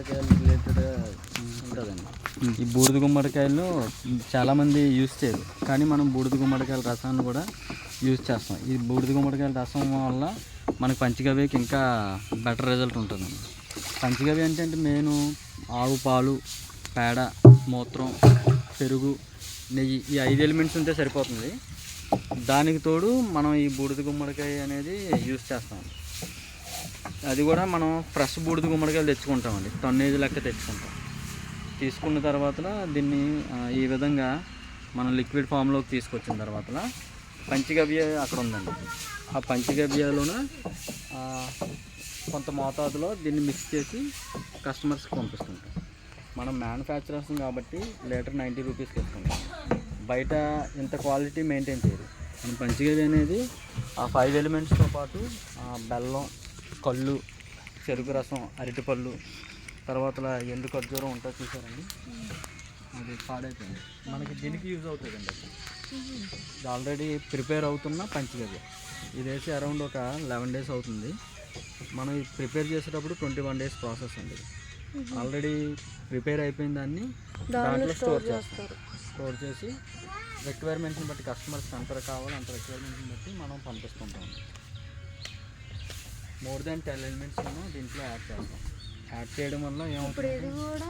గుమ్మడికాయలు రిలేటెడ్ ఉంటుందండి. ఈ బూడిద గుమ్మడికాయలు చాలామంది యూజ్ చేయరు, కానీ మనం బూడిద గుమ్మడికాయల రసాన్ని కూడా యూజ్ చేస్తాం. ఈ బూడిద గుమ్మడికాయల రసం వల్ల మనకు పంచగవ్యకి ఇంకా బెటర్ రిజల్ట్ ఉంటుందండి. పంచగవ్య అంటే మెయిన్ ఆవు పాలు, పేడ, మూత్రం, పెరుగు, నెయ్యి, ఈ 5 ఎలిమెంట్స్ ఉంటే సరిపోతుంది. దానికి తోడు మనం ఈ బూడిద గుమ్మడికాయ అనేది యూజ్ చేస్తామండి. అది కూడా మనం ఫ్రెష్ బూడిద గుమ్మడికాయలు తెచ్చుకుంటామండి, టన్నేజ్ లెక్క తెచ్చుకుంటాం. తీసుకున్న తర్వాత దీన్ని ఈ విధంగా మనం లిక్విడ్ ఫామ్లోకి తీసుకొచ్చిన తర్వాత పంచగవ్య అక్కడ ఉందండి. ఆ పంచగవ్యలోన కొంత మోతాదులో దీన్ని మిక్స్ చేసి కస్టమర్స్కి పంపిస్తుంటాం. మనం మ్యానుఫ్యాక్చరర్స్ కాబట్టి లీటర్ 90 రూపీస్కి ఇస్తుంటాం. బయట ఇంత క్వాలిటీ మెయింటైన్ చేయరు. మన పంచగవ్య అనేది ఆ 5 ఎలిమెంట్స్తో పాటు బెల్లం, కళ్ళు, చెరుకు రసం, అరటిపళ్ళు, తర్వాత ఎండు ఖర్జూరం ఉంటుంది చూసారండి, అది పాడైపోయింది. మనకి దీనికి యూజ్ అవుతుందండి. అది ఆల్రెడీ ప్రిపేర్ అవుతున్న పంచగవ్య. ఇది వేసి అరౌండ్ ఒక 11 డేస్ అవుతుంది. మనం ఇది ప్రిపేర్ చేసేటప్పుడు 21 డేస్ ప్రాసెస్ అండి. ఆల్రెడీ ప్రిపేర్ అయిపోయిన దాన్ని దాంట్లో స్టోర్ చేస్తారు. స్టోర్ చేసి రిక్వైర్మెంట్స్ని బట్టి కస్టమర్స్కి ఎంత కావాలో అంత రిక్వైర్మెంట్స్ని బట్టి మనం పంపిస్తుంటాం. మోర్ దాన్ 10 ఎలిమెంట్స్ దీంట్లో యాడ్ చేస్తాం. యాడ్ చేయడం వల్ల ఏమవుతుంది,